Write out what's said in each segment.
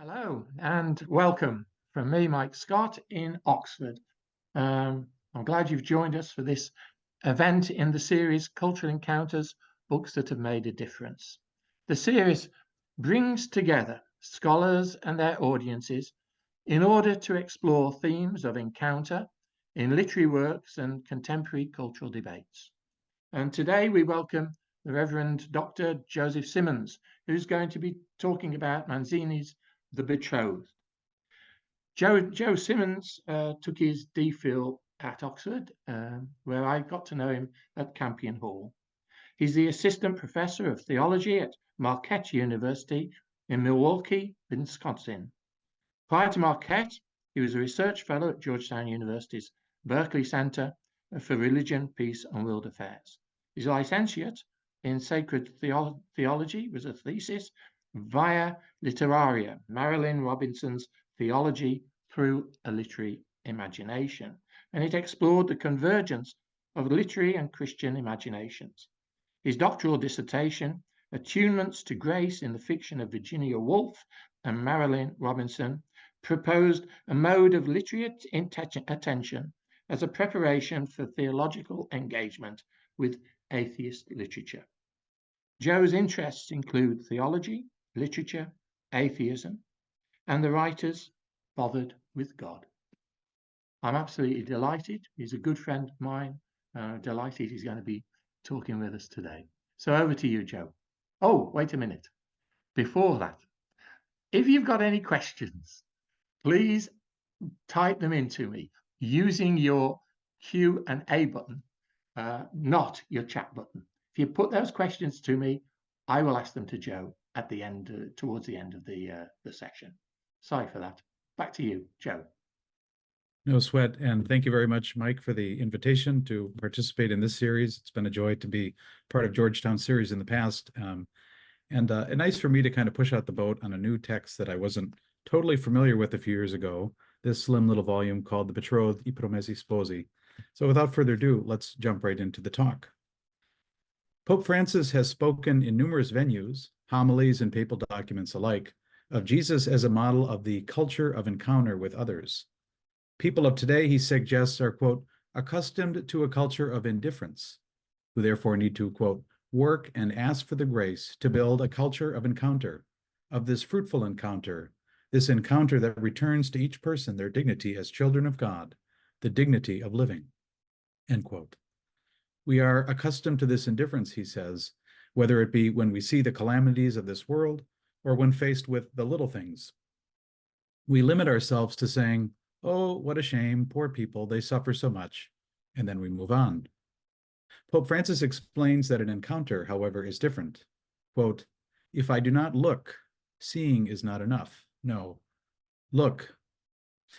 Hello and welcome from me, Mike Scott, in Oxford. I'm glad you've joined us for this event in the series Cultural Encounters, Books That Have Made a Difference. The series brings together scholars and their audiences in order to explore themes of encounter in literary works and contemporary cultural debates. And today we welcome the Reverend Dr. Joseph Simmons, who's going to be talking about Manzoni's The Betrothed. Joe Simmons took his DPhil at Oxford, where I got to know him at Campion Hall. He's the assistant professor of theology at Marquette University in Milwaukee, Wisconsin. Prior to Marquette, he was a research fellow at Georgetown University's Berkeley Center for Religion, Peace and World Affairs. His licentiate in sacred theology was a thesis, Via Literaria, Marilyn Robinson's Theology Through a Literary Imagination, and it explored the convergence of literary and Christian imaginations. His doctoral dissertation, Attunements to Grace in the Fiction of Virginia Woolf and Marilyn Robinson, proposed a mode of literary attention as a preparation for theological engagement with atheist literature. Joe's interests include theology, literature, atheism, and the writers bothered with God. I'm absolutely delighted. He's a good friend of mine. Delighted he's going to be talking with us today. So over to you, Joe. Oh, wait a minute. Before that, if you've got any questions, please type them into me using your Q&A button, not your chat button. If you put those questions to me, I will ask them to Joe at the end, towards the end of the session. Sorry for that. Back to you, Joe. No sweat, and thank you very much, Mike, for the invitation to participate in this series. It's been a joy to be part of Georgetown series in the past, and nice for me to kind of push out the boat on a new text that I wasn't totally familiar with a few years ago, this slim little volume called The Betrothed, I Promessi Sposi. So without further ado, let's jump right into the talk. Pope Francis has spoken in numerous venues, homilies and papal documents alike, of Jesus as a model of the culture of encounter with others. People of today, he suggests, are, quote, accustomed to a culture of indifference, who therefore need to, quote, work and ask for the grace to build a culture of encounter, of this fruitful encounter, this encounter that returns to each person their dignity as children of God, the dignity of living, end quote. We are accustomed to this indifference, he says, whether it be when we see the calamities of this world or when faced with the little things. We limit ourselves to saying, oh, what a shame, poor people, they suffer so much, and then we move on. Pope Francis explains that an encounter, however, is different. Quote, if I do not look, seeing is not enough. No, look.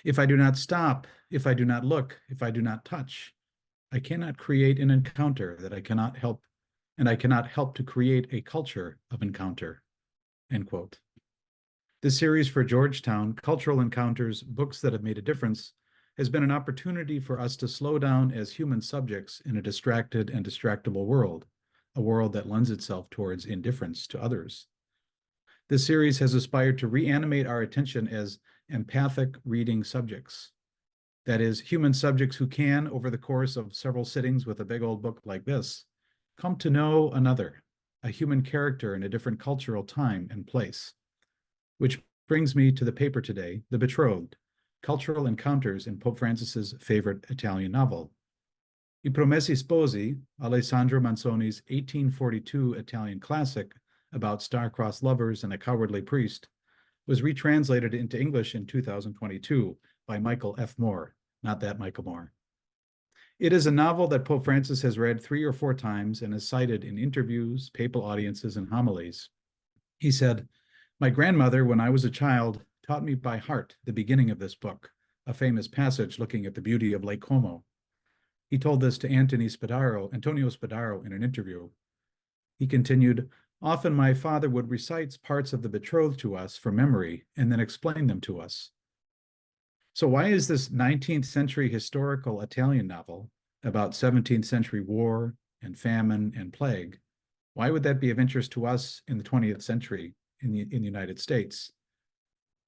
If I do not stop, if I do not look, if I do not touch, I cannot create an encounter that I cannot help, and I cannot help to create a culture of encounter, end quote. This series for Georgetown, Cultural Encounters, Books That Have Made a Difference, has been an opportunity for us to slow down as human subjects in a distracted and distractible world, a world that lends itself towards indifference to others. This series has aspired to reanimate our attention as empathic reading subjects. That is, human subjects who can, over the course of several sittings with a big old book like this, come to know another, a human character in a different cultural time and place. Which brings me to the paper today, The Betrothed, Cultural Encounters in Pope Francis's favorite Italian novel. I Promessi Sposi, Alessandro Manzoni's 1842 Italian classic about star-crossed lovers and a cowardly priest, was retranslated into English in 2022 by Michael F. Moore, not that Michael Moore. It is a novel that Pope Francis has read 3 or 4 times and has cited in interviews, papal audiences, and homilies. He said, my grandmother, when I was a child, taught me by heart the beginning of this book, a famous passage looking at the beauty of Lake Como. He told this to Antonio Spadaro in an interview. He continued, often my father would recite parts of The Betrothed to us from memory and then explain them to us. So why is this 19th century historical Italian novel about 17th century war and famine and plague, why would that be of interest to us in the 20th century in the United States?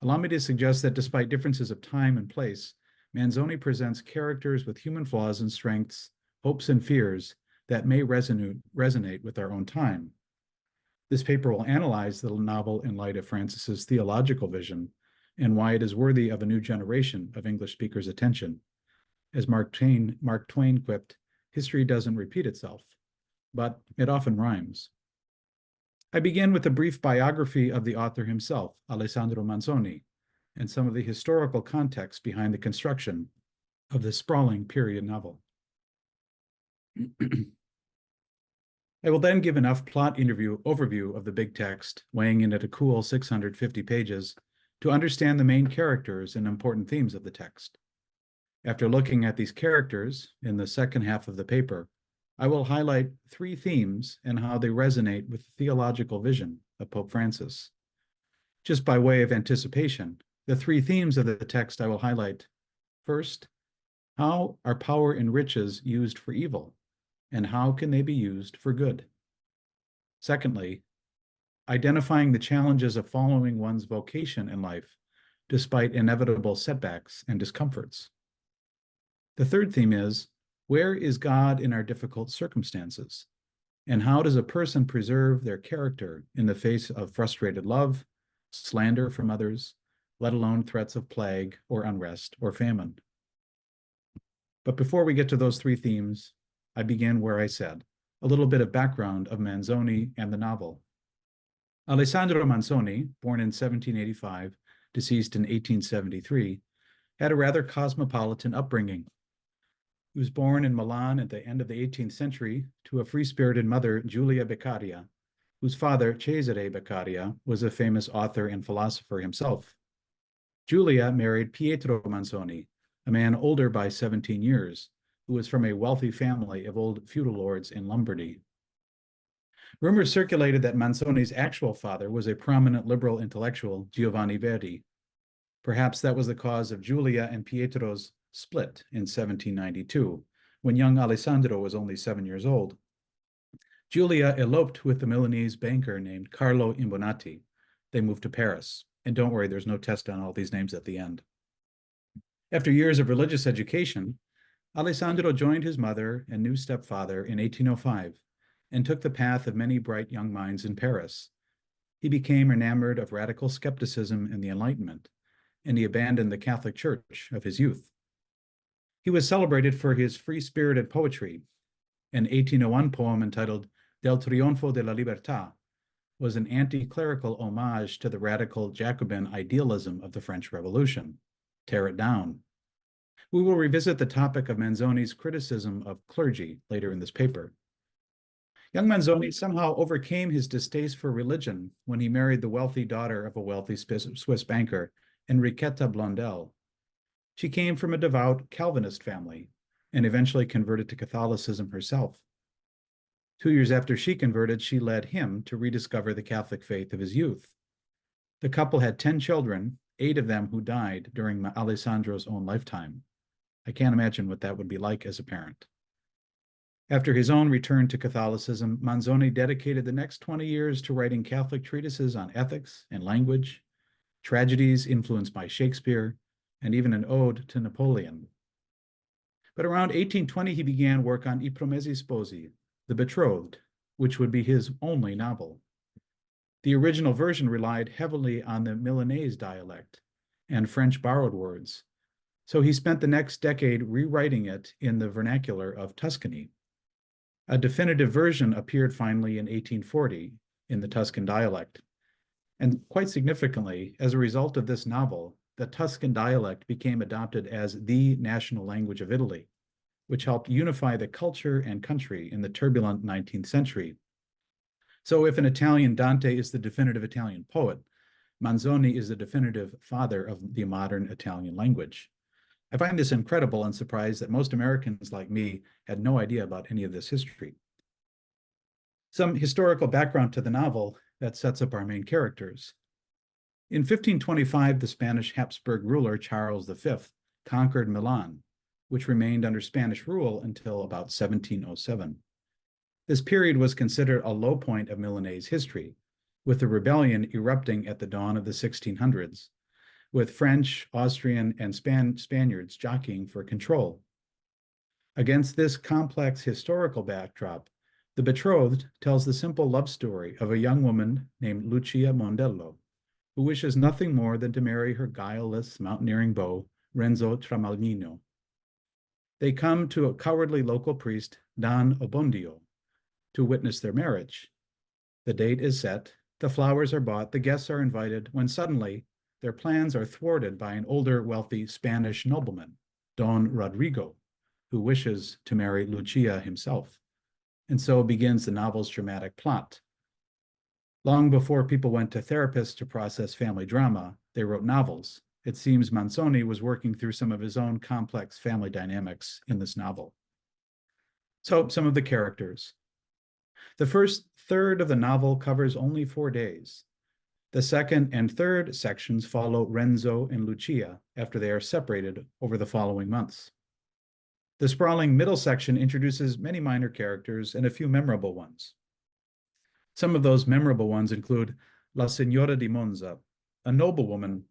Allow me to suggest that despite differences of time and place, Manzoni presents characters with human flaws and strengths, hopes and fears that may resonate with our own time. This paper will analyze the novel in light of Francis's theological vision and why it is worthy of a new generation of English speakers' attention. As Mark Twain quipped, history doesn't repeat itself, but it often rhymes. I begin with a brief biography of the author himself, Alessandro Manzoni, and some of the historical context behind the construction of this sprawling period novel. I will then give enough plot overview of the big text, weighing in at a cool 650 pages, to understand the main characters and important themes of the text. After looking at these characters in the second half of the paper, I will highlight 3 themes and how they resonate with the theological vision of Pope Francis. Just by way of anticipation, the 3 themes of the text I will highlight. First, how are power and riches used for evil, and how can they be used for good? Secondly, identifying the challenges of following one's vocation in life, despite inevitable setbacks and discomforts. The third theme is, where is God in our difficult circumstances? And how does a person preserve their character in the face of frustrated love, slander from others, let alone threats of plague or unrest or famine? But before we get to those 3 themes, I begin where I said, a little bit of background of Manzoni and the novel. Alessandro Manzoni, born in 1785, deceased in 1873, had a rather cosmopolitan upbringing. He was born in Milan at the end of the 18th century to a free-spirited mother, Giulia Beccaria, whose father, Cesare Beccaria, was a famous author and philosopher himself. Giulia married Pietro Manzoni, a man older by 17 years, who was from a wealthy family of old feudal lords in Lombardy. Rumors circulated that Manzoni's actual father was a prominent liberal intellectual, Giovanni Verdi. Perhaps that was the cause of Giulia and Pietro's split in 1792, when young Alessandro was only 7 years old. Giulia eloped with the Milanese banker named Carlo Imbonati. They moved to Paris. And don't worry, there's no test on all these names at the end. After years of religious education, Alessandro joined his mother and new stepfather in 1805 and took the path of many bright young minds in Paris. He became enamored of radical skepticism and the Enlightenment, and he abandoned the Catholic Church of his youth. He was celebrated for his free-spirited poetry. An 1801 poem entitled Del Trionfo de la Libertà was an anti-clerical homage to the radical Jacobin idealism of the French Revolution. Tear it down. We will revisit the topic of Manzoni's criticism of clergy later in this paper. Young Manzoni somehow overcame his distaste for religion when he married the wealthy daughter of a wealthy Swiss banker, Enriqueta Blondel. She came from a devout Calvinist family and eventually converted to Catholicism herself. 2 years after she converted, she led him to rediscover the Catholic faith of his youth. The couple had 10 children, 8 of them who died during Alessandro's own lifetime. I can't imagine what that would be like as a parent. After his own return to Catholicism, Manzoni dedicated the next 20 years to writing Catholic treatises on ethics and language, tragedies influenced by Shakespeare, and even an ode to Napoleon. But around 1820, he began work on I Promessi Sposi, The Betrothed, which would be his only novel. The original version relied heavily on the Milanese dialect and French borrowed words, so he spent the next decade rewriting it in the vernacular of Tuscany. A definitive version appeared finally in 1840 in the Tuscan dialect. And quite significantly, as a result of this novel, the Tuscan dialect became adopted as the national language of Italy, which helped unify the culture and country in the turbulent 19th century. So if an Italian Dante is the definitive Italian poet, Manzoni is the definitive father of the modern Italian language. I find this incredible and surprised that most Americans like me had no idea about any of this history. Some historical background to the novel that sets up our main characters. In 1525, the Spanish Habsburg ruler Charles V conquered Milan, which remained under Spanish rule until about 1707. This period was considered a low point of Milanese history, with the rebellion erupting at the dawn of the 1600s. with French, Austrian, and Spaniards jockeying for control. Against this complex historical backdrop, The Betrothed tells the simple love story of a young woman named Lucia Mondello, who wishes nothing more than to marry her guileless mountaineering beau, Renzo Tramaglino. They come to a cowardly local priest, Don Obondio, to witness their marriage. The date is set, the flowers are bought, the guests are invited, when suddenly their plans are thwarted by an older, wealthy Spanish nobleman, Don Rodrigo, who wishes to marry Lucia himself. And so begins the novel's dramatic plot. Long before people went to therapists to process family drama, they wrote novels. It seems Manzoni was working through some of his own complex family dynamics in this novel. So, some of the characters. The first third of the novel covers only 4 days. The second and third sections follow Renzo and Lucia after they are separated over the following months. The sprawling middle section introduces many minor characters and a few memorable ones. Some of those memorable ones include La Signora di Monza, a noblewoman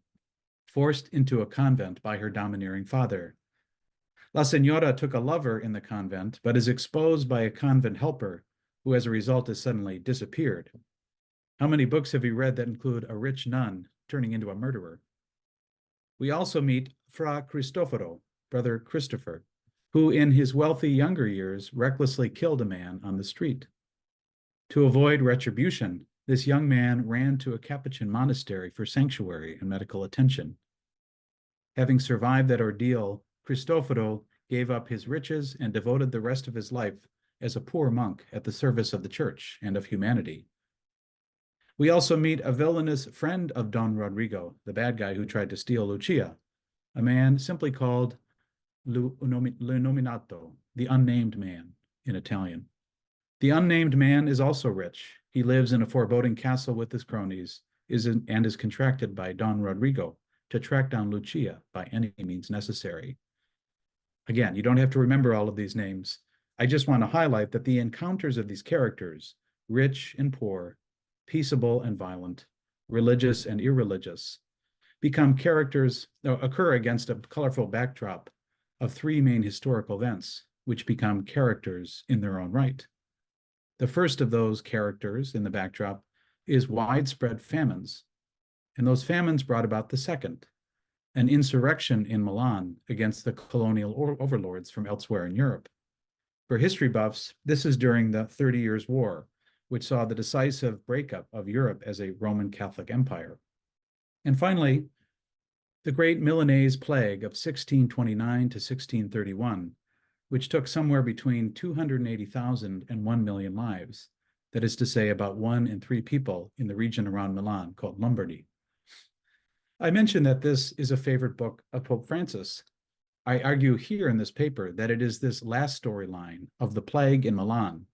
forced into a convent by her domineering father. La Signora took a lover in the convent, but is exposed by a convent helper, who as a result has suddenly disappeared. How many books have you read that include a rich nun turning into a murderer? We also meet Fra Cristoforo, Brother Christopher, who in his wealthy younger years recklessly killed a man on the street. To avoid retribution, this young man ran to a Capuchin monastery for sanctuary and medical attention. Having survived that ordeal, Cristoforo gave up his riches and devoted the rest of his life as a poor monk at the service of the church and of humanity. We also meet a villainous friend of Don Rodrigo, the bad guy who tried to steal Lucia, a man simply called L'Inominato, the unnamed man in Italian. The unnamed man is also rich. He lives in a foreboding castle with his cronies and is contracted by Don Rodrigo to track down Lucia by any means necessary. Again, you don't have to remember all of these names. I just want to highlight that the encounters of these characters, rich and poor, peaceable and violent, religious and irreligious, occur against a colorful backdrop of 3 main historical events, which become characters in their own right. The first of those characters in the backdrop is widespread famines, and those famines brought about the second, an insurrection in Milan against the colonial overlords from elsewhere in Europe. For history buffs, this is during the 30 Years' War, which saw the decisive breakup of Europe as a Roman Catholic empire. And finally, the Great Milanese Plague of 1629 to 1631, which took somewhere between 280,000 and 1 million lives. That is to say, about 1 in 3 people in the region around Milan called Lombardy. I mentioned that this is a favorite book of Pope Francis. I argue here in this paper that it is this last storyline of the plague in Milan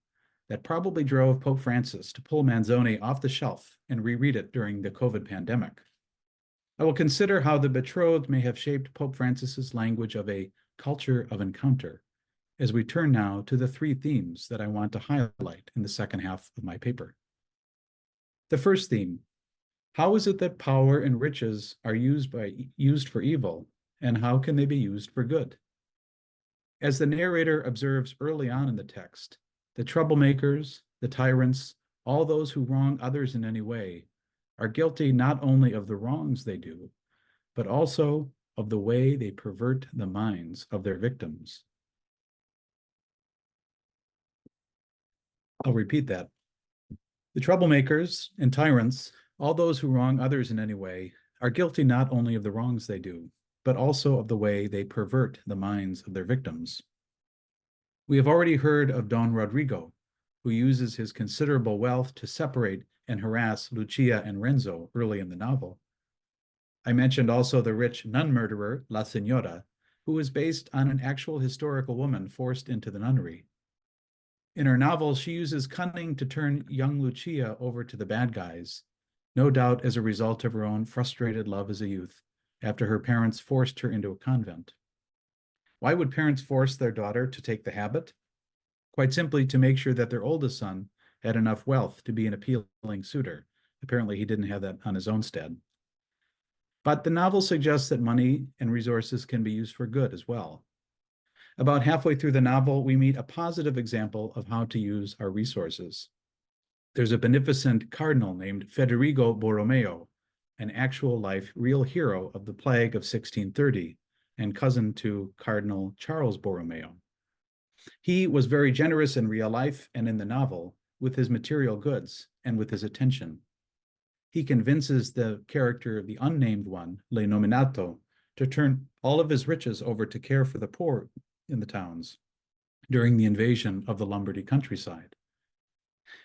that probably drove Pope Francis to pull Manzoni off the shelf and reread it during the COVID pandemic. I will consider how The Betrothed may have shaped Pope Francis's language of a culture of encounter, as we turn now to the 3 themes that I want to highlight in the second half of my paper. The first theme: how is it that power and riches are used for evil, and how can they be used for good? As the narrator observes early on in the text, the troublemakers, the tyrants, all those who wrong others in any way, are guilty not only of the wrongs they do, but also of the way they pervert the minds of their victims. I'll repeat that. The troublemakers and tyrants, all those who wrong others in any way, are guilty not only of the wrongs they do, but also of the way they pervert the minds of their victims. We have already heard of Don Rodrigo, who uses his considerable wealth to separate and harass Lucia and Renzo early in the novel. I mentioned also the rich nun murderer, La Signora, who is based on an actual historical woman forced into the nunnery. In her novel, she uses cunning to turn young Lucia over to the bad guys, no doubt as a result of her own frustrated love as a youth, after her parents forced her into a convent. Why would parents force their daughter to take the habit? Quite simply to make sure that their oldest son had enough wealth to be an appealing suitor. Apparently, he didn't have that on his own stead. But the novel suggests that money and resources can be used for good as well. About halfway through the novel, we meet a positive example of how to use our resources. There's a beneficent cardinal named Federico Borromeo, an actual life real hero of the plague of 1630 and cousin to Cardinal Charles Borromeo. He was very generous in real life and in the novel with his material goods and with his attention. He convinces the character of the unnamed one, Le Nominato, to turn all of his riches over to care for the poor in the towns during the invasion of the Lombardy countryside.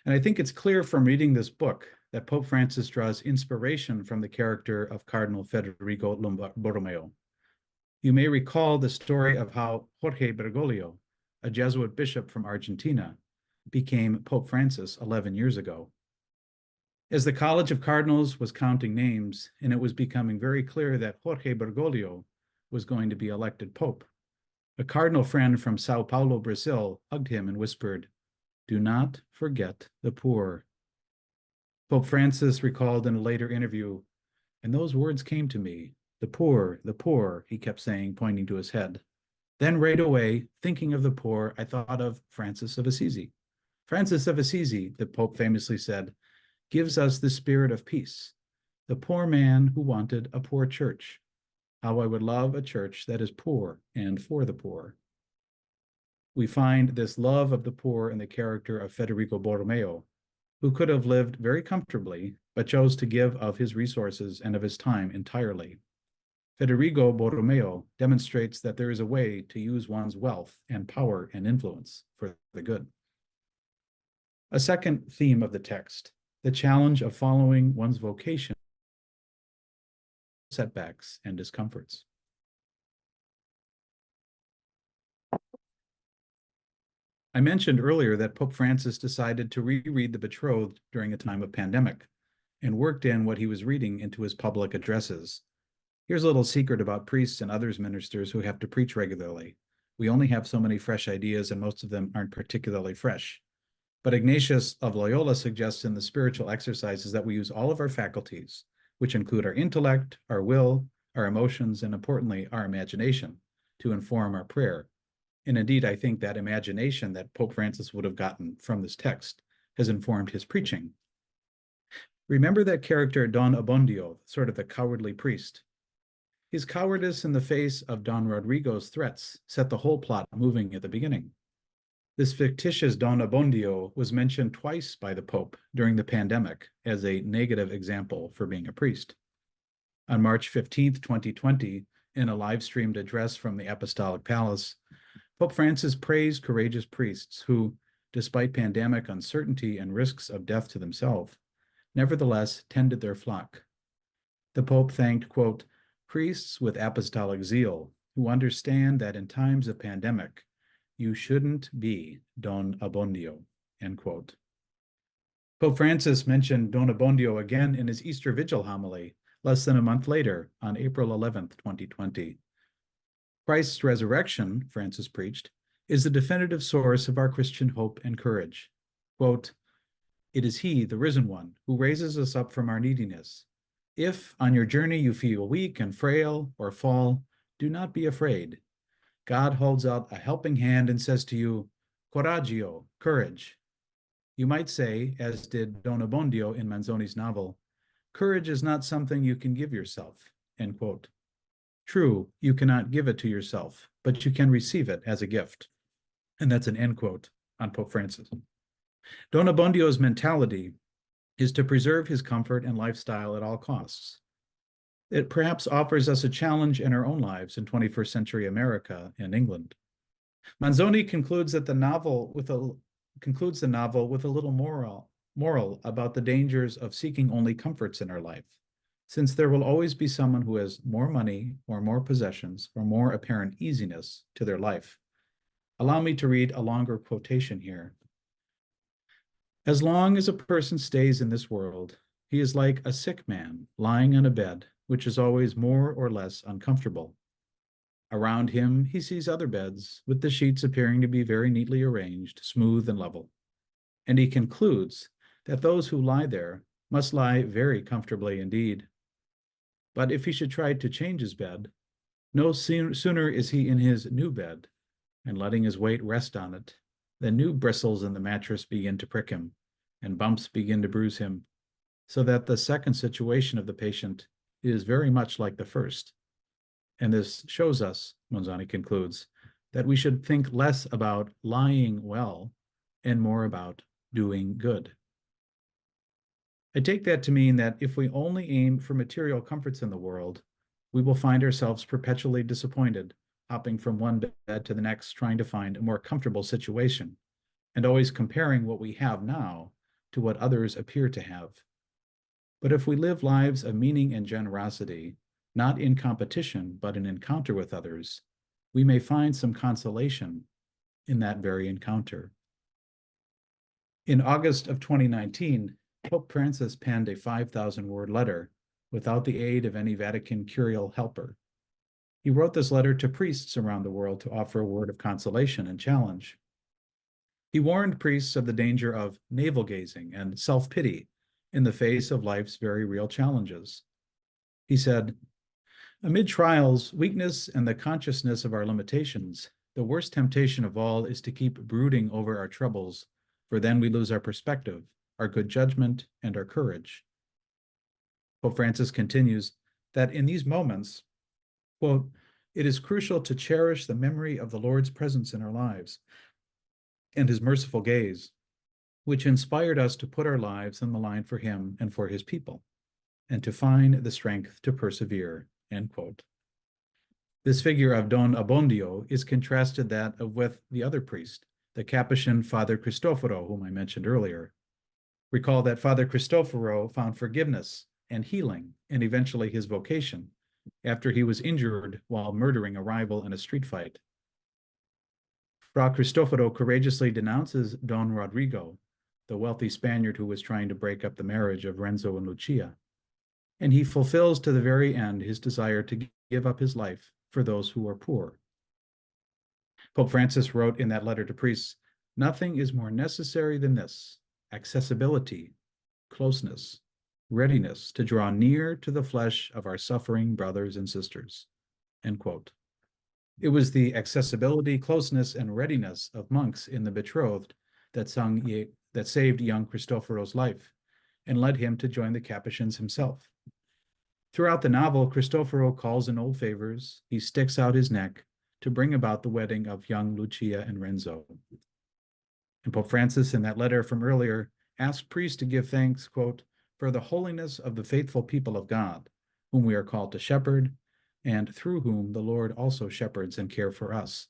And I think it's clear from reading this book that Pope Francis draws inspiration from the character of Cardinal Federico Borromeo. You may recall the story of how Jorge Bergoglio, a Jesuit bishop from Argentina, became Pope Francis 11 years ago. As the College of Cardinals was counting names, and it was becoming very clear that Jorge Bergoglio was going to be elected Pope, a cardinal friend from Sao Paulo, Brazil, hugged him and whispered, "Do not forget the poor." Pope Francis recalled in a later interview, "And those words came to me, the poor, he kept saying, pointing to his head. Then right away, thinking of the poor, I thought of Francis of Assisi. Francis of Assisi," the Pope famously said, "gives us the spirit of peace, the poor man who wanted a poor church. How I would love a church that is poor and for the poor." We find this love of the poor in the character of Federico Borromeo, who could have lived very comfortably, but chose to give of his resources and of his time entirely. Federico Borromeo demonstrates that there is a way to use one's wealth and power and influence for the good. A second theme of the text, the challenge of following one's vocation, setbacks and discomforts. I mentioned earlier that Pope Francis decided to reread the Betrothed during a time of pandemic and worked in what he was reading into his public addresses. Here's a little secret about priests and others ministers who have to preach regularly. We only have so many fresh ideas, and most of them aren't particularly fresh. But Ignatius of Loyola suggests in the spiritual exercises that we use all of our faculties, which include our intellect, our will, our emotions, and importantly, our imagination, to inform our prayer. And indeed, I think that imagination that Pope Francis would have gotten from this text has informed his preaching. Remember that character Don Abbondio, sort of the cowardly priest. His cowardice in the face of Don Rodrigo's threats set the whole plot moving at the beginning. This fictitious Don Abbondio was mentioned twice by the Pope during the pandemic as a negative example for being a priest. On March 15th, 2020, in a live-streamed address from the Apostolic Palace, Pope Francis praised courageous priests who, despite pandemic uncertainty and risks of death to themselves, nevertheless tended their flock. The Pope thanked, quote, "priests with apostolic zeal who understand that in times of pandemic, you shouldn't be Don Abbondio," end quote. Pope Francis mentioned Don Abbondio again in his Easter Vigil homily less than a month later on April 11th, 2020. Christ's resurrection, Francis preached, is the definitive source of our Christian hope and courage. Quote, "It is he, the risen one, who raises us up from our neediness. If on your journey you feel weak and frail or fall, do not be afraid. God holds out a helping hand and says to you, coraggio, courage." You might say, as did Don Abbondio in Manzoni's novel, "Courage is not something you can give yourself," end quote. True, you cannot give it to yourself, but you can receive it as a gift. And that's an end quote on Pope Francis. Don Abbondio's mentality is to preserve his comfort and lifestyle at all costs. It perhaps offers us a challenge in our own lives in 21st century America and England. Manzoni concludes the novel with a little moral about the dangers of seeking only comforts in our life, since there will always be someone who has more money or more possessions or more apparent easiness to their life. Allow me to read a longer quotation here. "As long as a person stays in this world, he is like a sick man lying on a bed, which is always more or less uncomfortable. Around him, he sees other beds, with the sheets appearing to be very neatly arranged, smooth and level. And he concludes that those who lie there must lie very comfortably indeed. But if he should try to change his bed, no sooner is he in his new bed, and letting his weight rest on it, than new bristles in the mattress begin to prick him, and bumps begin to bruise him, so that the second situation of the patient is very much like the first. And this shows us, Manzoni concludes, that we should think less about lying well and more about doing good. I take that to mean that if we only aim for material comforts in the world, we will find ourselves perpetually disappointed, hopping from one bed to the next, trying to find a more comfortable situation, and always comparing what we have now to what others appear to have. But if we live lives of meaning and generosity, not in competition, but in encounter with others, we may find some consolation in that very encounter. In August of 2019, Pope Francis penned a 5,000-word letter without the aid of any Vatican curial helper. He wrote this letter to priests around the world to offer a word of consolation and challenge. He warned priests of the danger of navel-gazing and self-pity in the face of life's very real challenges. He said, "Amid trials, weakness, and the consciousness of our limitations, the worst temptation of all is to keep brooding over our troubles, for then we lose our perspective, our good judgment, and our courage." Pope Francis continues that in these moments, quote, "it is crucial to cherish the memory of the Lord's presence in our lives and his merciful gaze, which inspired us to put our lives on the line for him and for his people, and to find the strength to persevere," end quote. This figure of Don Abbondio is contrasted with the other priest, the Capuchin Father Cristoforo, whom I mentioned earlier. Recall that Father Cristoforo found forgiveness and healing, and eventually his vocation, after he was injured while murdering a rival in a street fight. Fra Cristoforo courageously denounces Don Rodrigo, the wealthy Spaniard who was trying to break up the marriage of Renzo and Lucia, and he fulfills to the very end his desire to give up his life for those who are poor. Pope Francis wrote in that letter to priests, "Nothing is more necessary than this: accessibility, closeness, readiness to draw near to the flesh of our suffering brothers and sisters," end quote. It was the accessibility, closeness, and readiness of monks in the Betrothed that saved young Cristoforo's life and led him to join the Capuchins himself. Throughout the novel, Cristoforo calls in old favors. He sticks out his neck to bring about the wedding of young Lucia and Renzo. And Pope Francis, in that letter from earlier, asked priests to give thanks, quote, "for the holiness of the faithful people of God, whom we are called to shepherd, and through whom the Lord also shepherds and cares for us."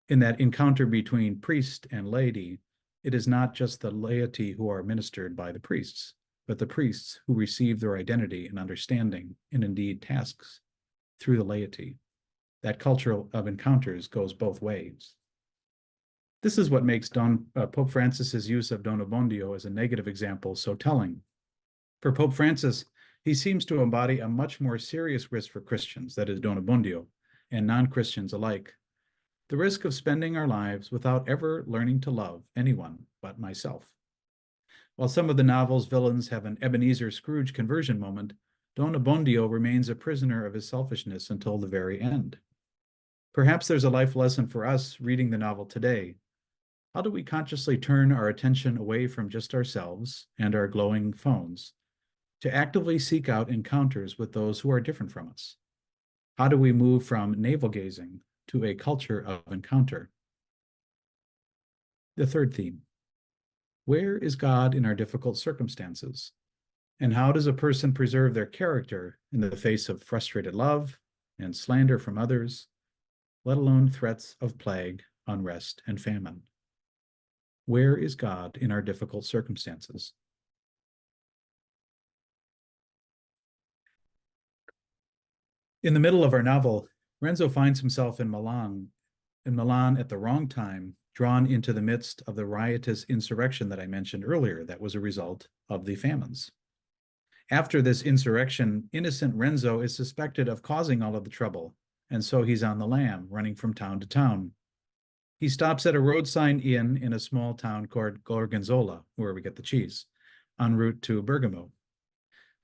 In that encounter between priest and laity, it is not just the laity who are ministered by the priests, but the priests who receive their identity and understanding, and indeed tasks, through the laity. That culture of encounters goes both ways. This is what makes Pope Francis's use of Don Abbondio as a negative example so telling. For Pope Francis, he seems to embody a much more serious risk for Christians, that is Don Abbondio, and non-Christians alike: the risk of spending our lives without ever learning to love anyone but myself. While some of the novel's villains have an Ebenezer Scrooge conversion moment, Don Abbondio remains a prisoner of his selfishness until the very end. Perhaps there's a life lesson for us reading the novel today. How do we consciously turn our attention away from just ourselves and our glowing phones to actively seek out encounters with those who are different from us? How do we move from navel-gazing to a culture of encounter? The third theme: where is God in our difficult circumstances? And how does a person preserve their character in the face of frustrated love and slander from others, let alone threats of plague, unrest, and famine? Where is God in our difficult circumstances? In the middle of our novel, Renzo finds himself in Milan at the wrong time, drawn into the midst of the riotous insurrection that I mentioned earlier that was a result of the famines. After this insurrection, innocent Renzo is suspected of causing all of the trouble, and so he's on the lam, running from town to town. He stops at a roadside inn in a small town called Gorgonzola, where we get the cheese, en route to Bergamo.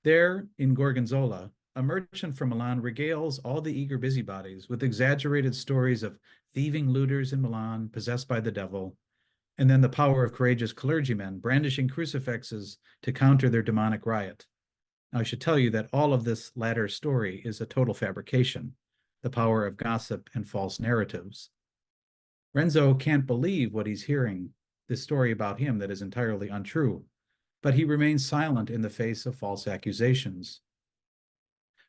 There, in Gorgonzola, a merchant from Milan regales all the eager busybodies with exaggerated stories of thieving looters in Milan possessed by the devil, and then the power of courageous clergymen brandishing crucifixes to counter their demonic riot. Now, I should tell you that all of this latter story is a total fabrication, the power of gossip and false narratives. Renzo can't believe what he's hearing, this story about him that is entirely untrue, but he remains silent in the face of false accusations.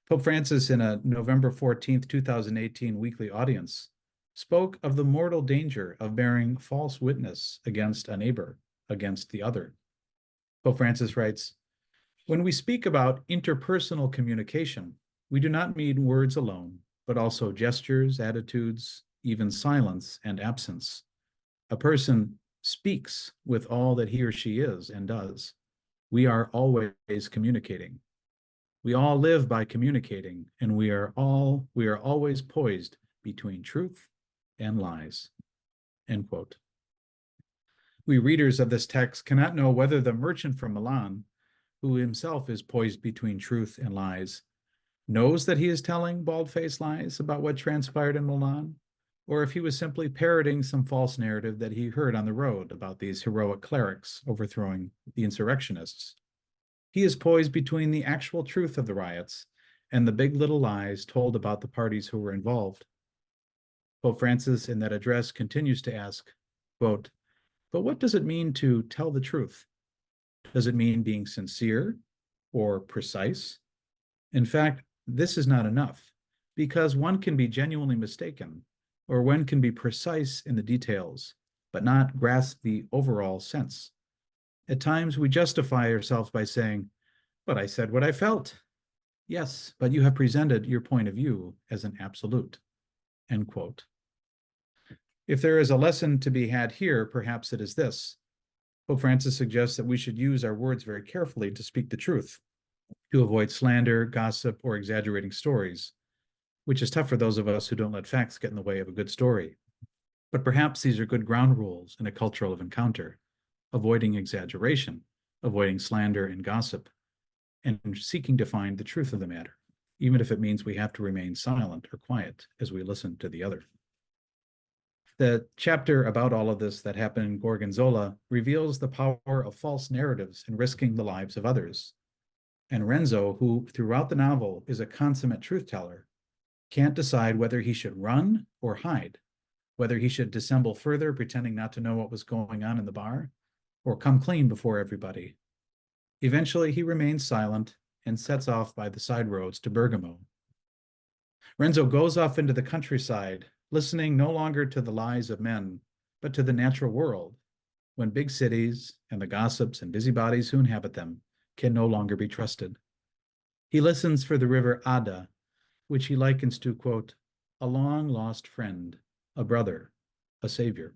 Pope Francis, in a November 14th, 2018 weekly audience, spoke of the mortal danger of bearing false witness against a neighbor, against the other. Pope Francis writes, "When we speak about interpersonal communication, we do not mean words alone, but also gestures, attitudes, even silence and absence. A person speaks with all that he or she is and does. We are always communicating. We all live by communicating, and we are always poised between truth and lies." End quote. We readers of this text cannot know whether the merchant from Milan, who himself is poised between truth and lies, knows that he is telling bald-faced lies about what transpired in Milan, or if he was simply parroting some false narrative that he heard on the road about these heroic clerics overthrowing the insurrectionists. He is poised between the actual truth of the riots and the big little lies told about the parties who were involved. Pope Francis, in that address, continues to ask, quote, "But what does it mean to tell the truth? Does it mean being sincere or precise? In fact, this is not enough, because one can be genuinely mistaken, or one can be precise in the details, but not grasp the overall sense. At times, we justify ourselves by saying, 'But I said what I felt.' Yes, but you have presented your point of view as an absolute." End quote. If there is a lesson to be had here, perhaps it is this. Pope Francis suggests that we should use our words very carefully to speak the truth, to avoid slander, gossip, or exaggerating stories, which is tough for those of us who don't let facts get in the way of a good story. But perhaps these are good ground rules in a culture of encounter, avoiding exaggeration, avoiding slander and gossip, and seeking to find the truth of the matter, even if it means we have to remain silent or quiet as we listen to the other. The chapter about all of this that happened in Gorgonzola reveals the power of false narratives in risking the lives of others. And Renzo, who throughout the novel is a consummate truth teller, can't decide whether he should run or hide, whether he should dissemble further, pretending not to know what was going on in the bar, or come clean before everybody. Eventually, he remains silent and sets off by the side roads to Bergamo. Renzo goes off into the countryside, listening no longer to the lies of men, but to the natural world, when big cities and the gossips and busybodies who inhabit them can no longer be trusted. He listens for the river Adda, which he likens to, quote, "a long-lost friend, a brother, a savior."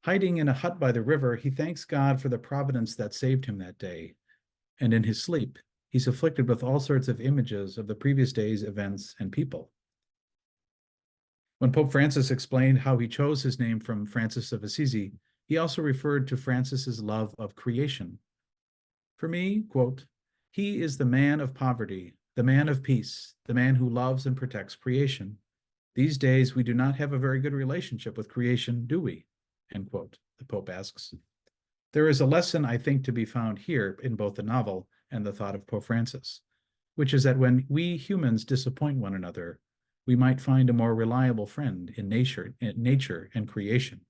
Hiding in a hut by the river, he thanks God for the providence that saved him that day, and in his sleep, he's afflicted with all sorts of images of the previous day's events and people. When Pope Francis explained how he chose his name from Francis of Assisi, he also referred to Francis's love of creation. For me, quote, "He is the man of poverty, the man of peace, the man who loves and protects creation. These days, we do not have a very good relationship with creation, do we?" End quote, the Pope asks. There is a lesson, I think, to be found here in both the novel and the thought of Pope Francis, which is that when we humans disappoint one another, we might find a more reliable friend in nature and creation.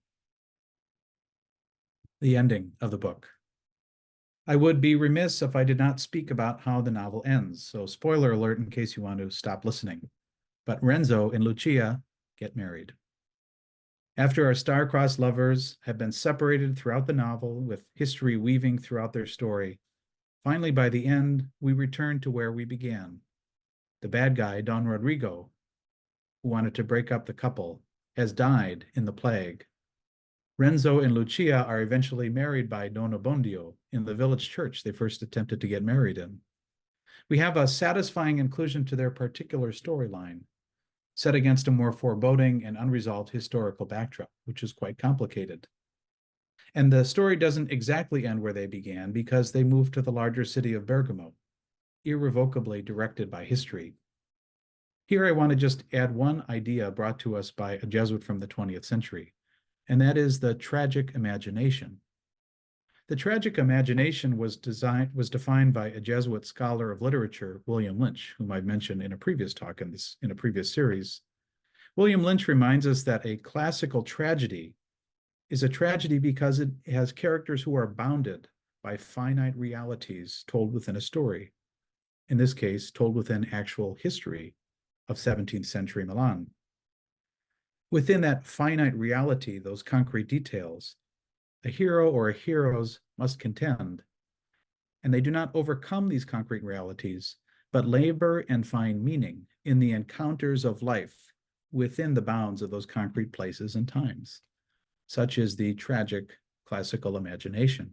The ending of the book. I would be remiss if I did not speak about how the novel ends, so spoiler alert in case you want to stop listening. But Renzo and Lucia get married. After our star-crossed lovers have been separated throughout the novel, with history weaving throughout their story, finally by the end, we return to where we began. The bad guy, Don Rodrigo, who wanted to break up the couple, has died in the plague. Renzo and Lucia are eventually married by Don Abbondio in the village church they first attempted to get married in. We have a satisfying inclusion to their particular storyline, set against a more foreboding and unresolved historical backdrop, which is quite complicated. And the story doesn't exactly end where they began because they moved to the larger city of Bergamo. irrevocably directed by history. Here I want to just add one idea brought to us by a Jesuit from the 20th century, and that is the tragic imagination. The tragic imagination was defined by a Jesuit scholar of literature, William Lynch, whom I've mentioned in a previous talk in a previous series. William Lynch reminds us that a classical tragedy is a tragedy because it has characters who are bounded by finite realities told within a story. In this case, told within actual history of 17th century Milan. Within that finite reality, those concrete details, a hero or heroes must contend, and they do not overcome these concrete realities, but labor and find meaning in the encounters of life within the bounds of those concrete places and times. Such is the tragic classical imagination.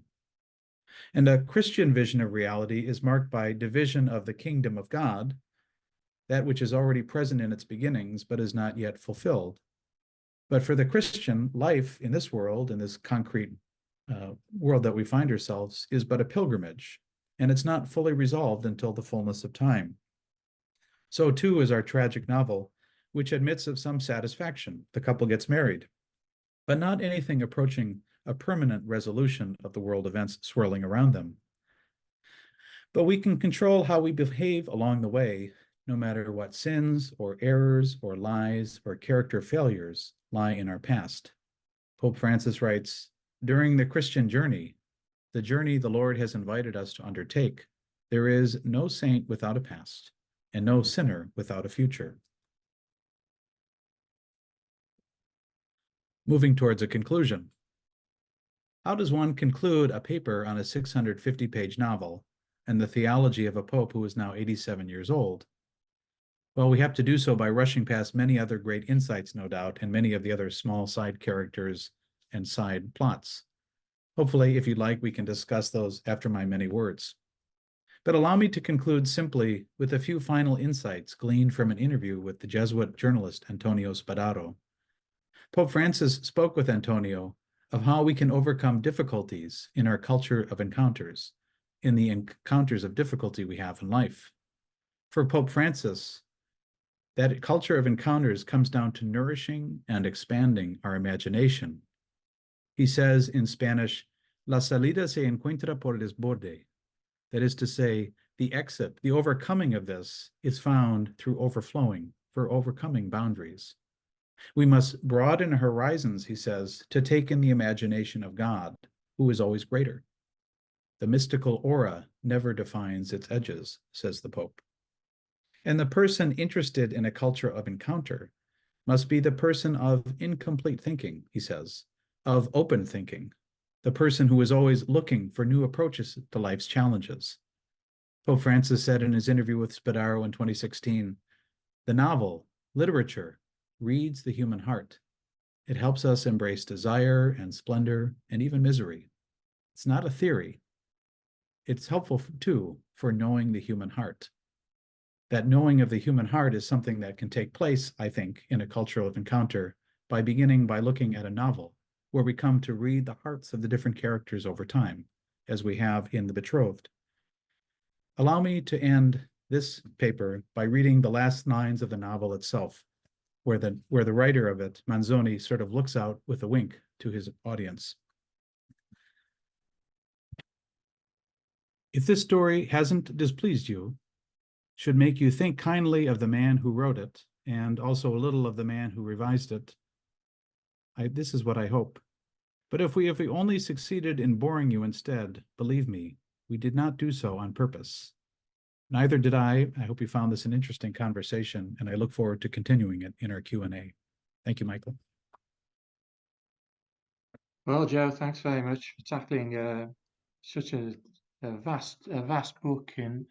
And a Christian vision of reality is marked by division of the kingdom of God, that which is already present in its beginnings, but is not yet fulfilled. But for the Christian, life in this world, in this concrete world that we find ourselves, is but a pilgrimage, and it's not fully resolved until the fullness of time. So too is our tragic novel, which admits of some satisfaction. The couple gets married, but not anything approaching a permanent resolution of the world events swirling around them. But we can control how we behave along the way, no matter what sins or errors or lies or character failures lie in our past. Pope Francis writes, "During the Christian journey, the journey the Lord has invited us to undertake, there is no saint without a past and no sinner without a future." Moving towards a conclusion. How does one conclude a paper on a 650-page novel and the theology of a pope who is now 87 years old? Well, we have to do so by rushing past many other great insights, no doubt, and many of the other small side characters and side plots. Hopefully, if you'd like, we can discuss those after my many words. But allow me to conclude simply with a few final insights gleaned from an interview with the Jesuit journalist Antonio Spadaro. Pope Francis spoke with Antonio of how we can overcome difficulties in our culture of encounters, in the encounters of difficulty we have in life. For Pope Francis, that culture of encounters comes down to nourishing and expanding our imagination. He says in Spanish, "La salida se encuentra por el desborde." That is to say, the exit, the overcoming of this is found through overflowing, for overcoming boundaries. We must broaden horizons, he says, to take in the imagination of God, who is always greater. The mystical aura never defines its edges, says the Pope. And the person interested in a culture of encounter must be the person of incomplete thinking, he says, of open thinking, the person who is always looking for new approaches to life's challenges. Pope Francis said in his interview with Spadaro in 2016, "The novel, literature, reads the human heart. It helps us embrace desire and splendor and even misery. It's not a theory. It's helpful too for knowing the human heart. That knowing of the human heart is something that can take place, I think, in a cultural encounter by beginning by looking at a novel, where we come to read the hearts of the different characters over time, as we have in The Betrothed." Allow me to end this paper by reading the last lines of the novel itself, where the writer of it, Manzoni, sort of looks out with a wink to his audience. "If this story hasn't displeased you, should make you think kindly of the man who wrote it, and also a little of the man who revised it, this is what I hope. But if we only succeeded in boring you instead, believe me, we did not do so on purpose. Neither did I. I hope you found this an interesting conversation, and I look forward to continuing it in our Q&A. Thank you, Michael. Well, Joe, thanks very much for tackling such a vast book in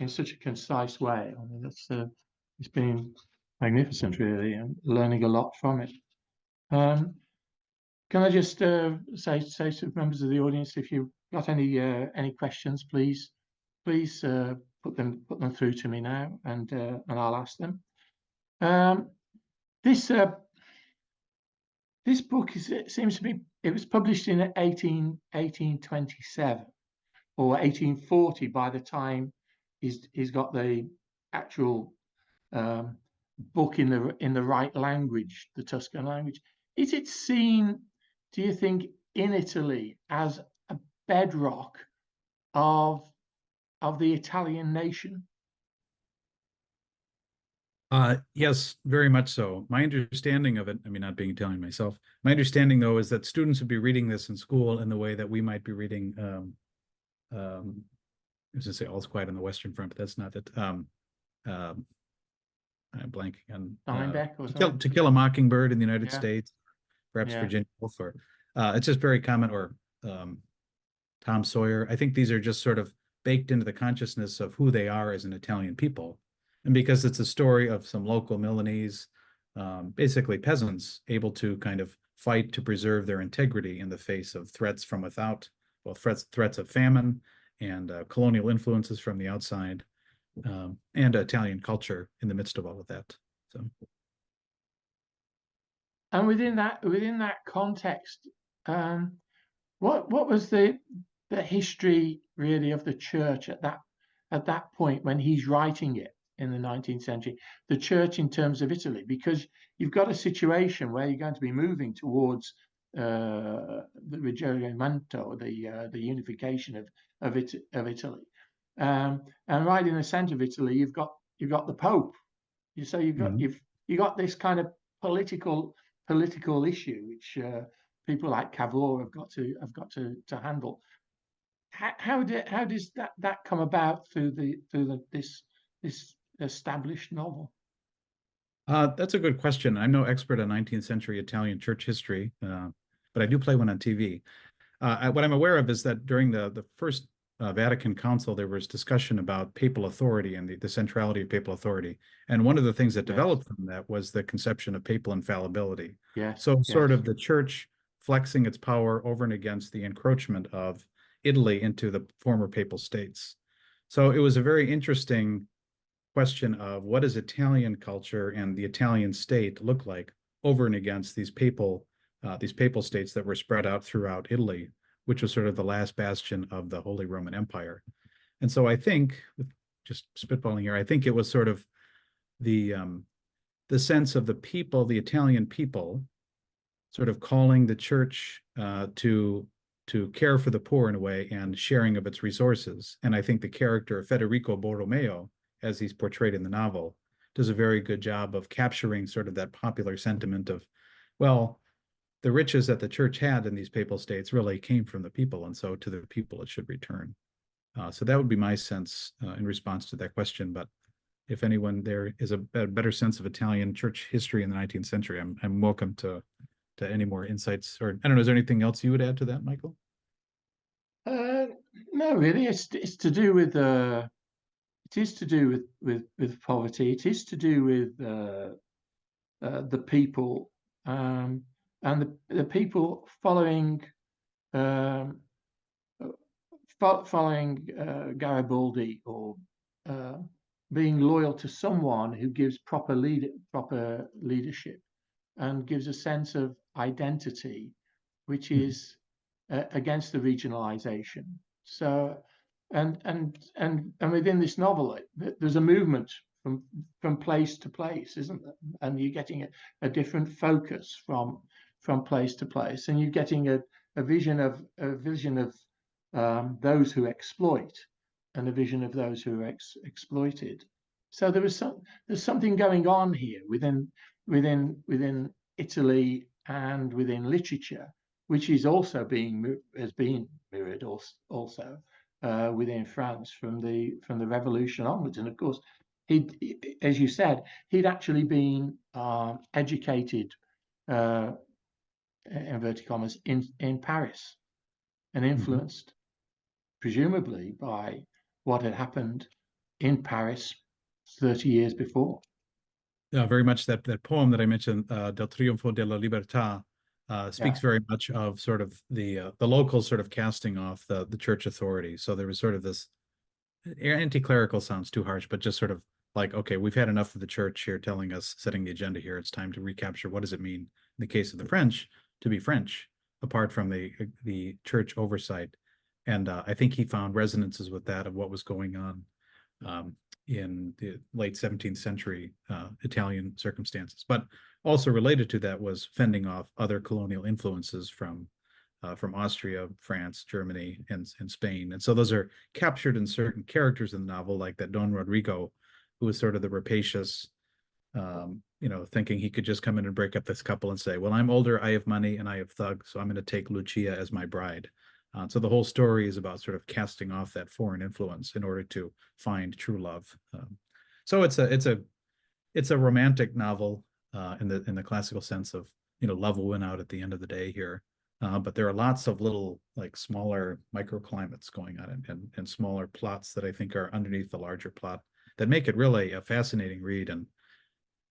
such a concise way. I mean, it's been magnificent, really, and learning a lot from it. Can I just say to members of the audience, if you've got any questions, please put them through to me now, and I'll ask them. This book seems to be, it was published in 1827 or 1840 by the time he's got the actual book in the right language, the Tuscan language. Is it seen, do you think, in Italy as a bedrock of the Italian nation? Yes, very much so. My understanding of it, I mean, not being Italian myself, my understanding though is that students would be reading this in school in the way that we might be reading, I was gonna say All's Quiet on the Western Front, but that's not it. I'm blanking on Steinbeck or To something? Kill a Mockingbird in the United Yeah, States, perhaps yeah. Virginia Woolf, or it's just very common, or Tom Sawyer. I think these are just sort of baked into the consciousness of who they are as an Italian people. And because it's a story of some local Milanese, basically peasants, able to kind of fight to preserve their integrity in the face of threats from without, well, threats of famine and colonial influences from the outside, and Italian culture in the midst of all of that. So, And within that context, what was the history really of the church at that point when he's writing it in the 19th century? The church in terms of Italy, because you've got a situation where you're going to be moving towards the Risorgimento, the unification of Italy, and right in the centre of Italy, you've got the Pope. So you've got this kind of political issue which people like Cavour have got to handle. How does that come about through this established novel? That's a good question. I'm no expert on 19th century Italian church history, but I do play one on TV. What I'm aware of is that during the first Vatican Council, there was discussion about papal authority and the centrality of papal authority. And one of the things that developed from that was the conception of papal infallibility. Yes. So sort of the church flexing its power over and against the encroachment of Italy into the former papal states. So it was a very interesting question of what does Italian culture and the Italian state look like over and against these papal states that were spread out throughout Italy, which was sort of the last bastion of the Holy Roman Empire. And so I think, just spitballing here, I think it was sort of the sense of the people, the Italian people, sort of calling the church to care for the poor in a way and sharing of its resources. And I think the character of Federico Borromeo, as he's portrayed in the novel, does a very good job of capturing sort of that popular sentiment of, well, the riches that the church had in these papal states really came from the people, and so to the people it should return. So that would be my sense in response to that question. But if anyone there is a better sense of Italian church history in the 19th century, I'm welcome to any more insights. Or I don't know, is there anything else you would add to that, Michael? No, really. It's to do with it is to do with poverty. It is to do with the people, and the people following Garibaldi, or being loyal to someone who gives proper leadership and gives a sense of identity, which is against the regionalization. So, and within this novel, there's a movement from place to place, isn't there? And you're getting a different focus from place to place, and you're getting a vision of those who exploit and a vision of those who are exploited. So there's something going on here within Italy and within literature, which is also has been mirrored also within France from the Revolution onwards. And of course, as you said, he'd actually been educated, inverted commas, in Paris, and influenced, presumably, by what had happened in Paris 30 years before. Yeah, very much that poem that I mentioned, Del Triunfo della Libertà, speaks very much of sort of the locals sort of casting off the church authority. So there was sort of this anti-clerical sounds too harsh, but just sort of like, okay, we've had enough of the church here telling us, setting the agenda here. It's time to recapture what does it mean in the case of the French to be French, apart from the church oversight. And I think he found resonances with that of what was going on in the late 17th century Italian circumstances. But also related to that was fending off other colonial influences from Austria, France, Germany, and Spain. And so those are captured in certain characters in the novel, like that Don Rodrigo, who was sort of the rapacious, thinking he could just come in and break up this couple and say, well, I'm older, I have money, and I have thugs, so I'm going to take Lucia as my bride. So the whole story is about sort of casting off that foreign influence in order to find true love. So it's a romantic novel in the classical sense of, love will win out at the end of the day here. But there are lots of little, like, smaller microclimates going on and smaller plots that I think are underneath the larger plot that make it really a fascinating read. And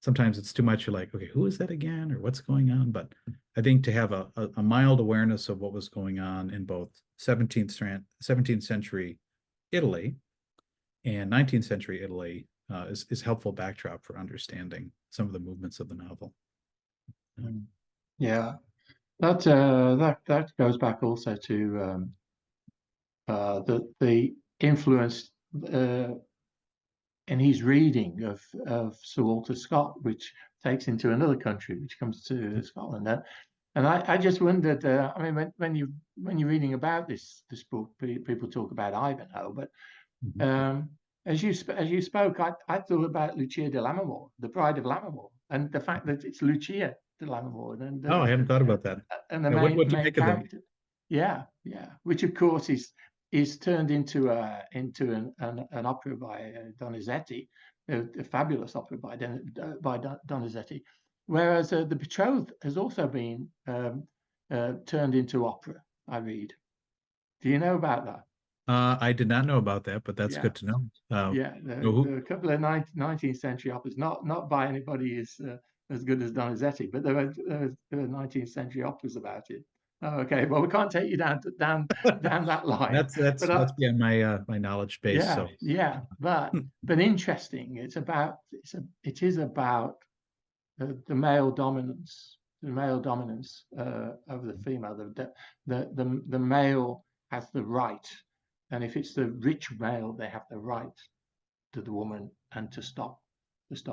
sometimes it's too much. You're like, okay, who is that again, or what's going on? But I think to have a mild awareness of what was going on in both 17th century Italy and 19th century Italy is helpful backdrop for understanding some of the movements of the novel. Yeah, that goes back also to the influence in his reading of Sir Walter Scott, which takes into another country, which comes to Scotland. And I just wondered. I mean, when you're reading about this book, people talk about Ivanhoe, but as you spoke, I thought about Lucia de Lammermoor, the Bride of Lammermoor, and the fact that it's Lucia de Lammermoor, and I hadn't thought about that. And the what do you main make of that? character, yeah, which of course is turned into an opera by Donizetti, a fabulous opera by Donizetti, whereas the Betrothed has also been turned into opera. I read. Do you know about that? I did not know about that, but that's good to know. There are a couple of 19th century operas, not by anybody as good as Donizetti, but there are 19th century operas about it. Oh, okay, well, we can't take you down that line. That's beyond my knowledge base. Yeah, but interesting. It is about the male dominance, over the female. The male has the right, and if it's the rich male, they have the right to the woman and to stop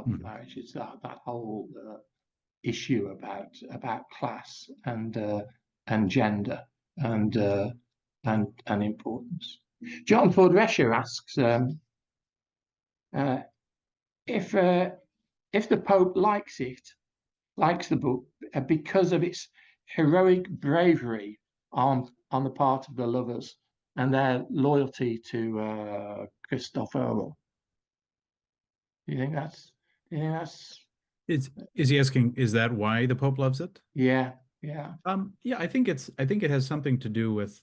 marriage. It's that whole issue about class and gender and importance. John Ford Rescher asks if the Pope likes the book because of its heroic bravery on the part of the lovers and their loyalty to Cristoforo. Do you think that's? Is he asking? Is that why the Pope loves it? Yeah. I think it has something to do with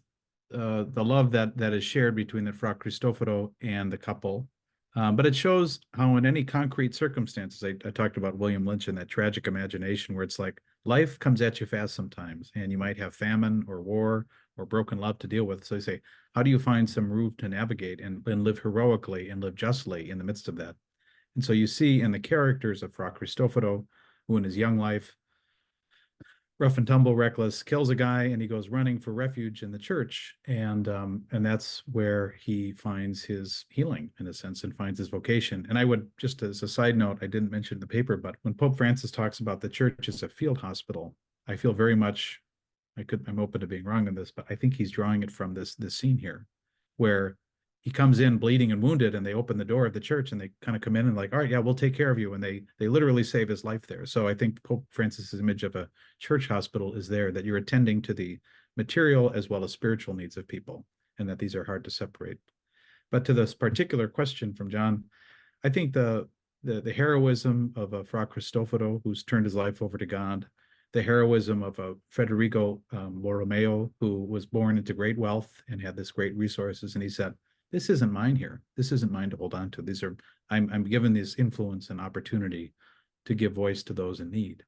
the love that is shared between the Fra Cristoforo and the couple. But it shows how in any concrete circumstances, I talked about William Lynch and that tragic imagination where it's like life comes at you fast sometimes, and you might have famine or war or broken love to deal with. So you say, how do you find some route to navigate and live heroically and live justly in the midst of that? And so you see in the characters of Fra Cristoforo, who in his young life, rough and tumble, reckless, kills a guy, and he goes running for refuge in the church, and that's where he finds his healing, in a sense, and finds his vocation. And I would, just as a side note, I didn't mention in the paper, but when Pope Francis talks about the church as a field hospital, I feel very much, I'm open to being wrong on this, but I think he's drawing it from this scene here, where he comes in bleeding and wounded, and they open the door of the church, and they kind of come in and like, all right, yeah, we'll take care of you. And they literally save his life there. So I think Pope Francis's image of a church hospital is there, that you're attending to the material as well as spiritual needs of people, and that these are hard to separate. But to this particular question from John, I think the heroism of a Fra Cristoforo, who's turned his life over to God, the heroism of a Federico Borromeo, who was born into great wealth and had this great resources, and he said, this isn't mine here. This isn't mine to hold on to. I'm given this influence and opportunity to give voice to those in need.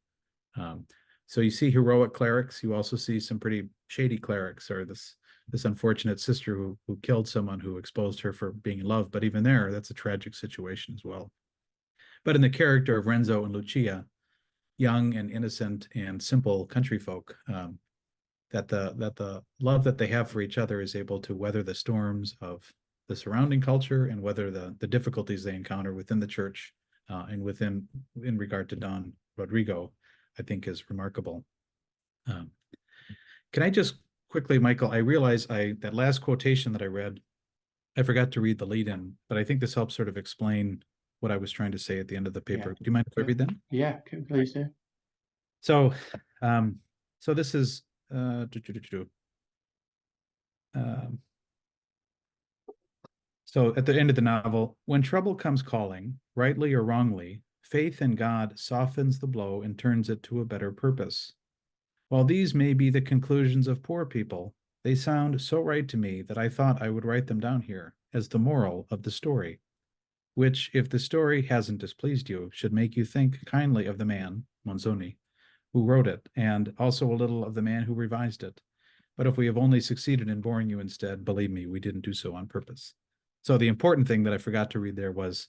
So you see heroic clerics. You also see some pretty shady clerics, or this unfortunate sister who killed someone who exposed her for being in love. But even there, that's a tragic situation as well. But in the character of Renzo and Lucia, young and innocent and simple country folk, that the love that they have for each other is able to weather the storms of the surrounding culture and whether the difficulties they encounter within the church and in regard to Don Rodrigo, I think is remarkable. Can I just quickly, Michael, I realize that last quotation that I read, I forgot to read the lead in, but I think this helps sort of explain what I was trying to say at the end of the paper. Yeah. Do you mind if I read that? Yeah, please do. So, so this is, so at the end of the novel, when trouble comes calling, rightly or wrongly, faith in God softens the blow and turns it to a better purpose. While these may be the conclusions of poor people, they sound so right to me that I thought I would write them down here as the moral of the story, which, if the story hasn't displeased you, should make you think kindly of the man, Manzoni, who wrote it, and also a little of the man who revised it. But if we have only succeeded in boring you instead, believe me, we didn't do so on purpose. So the important thing that I forgot to read there was,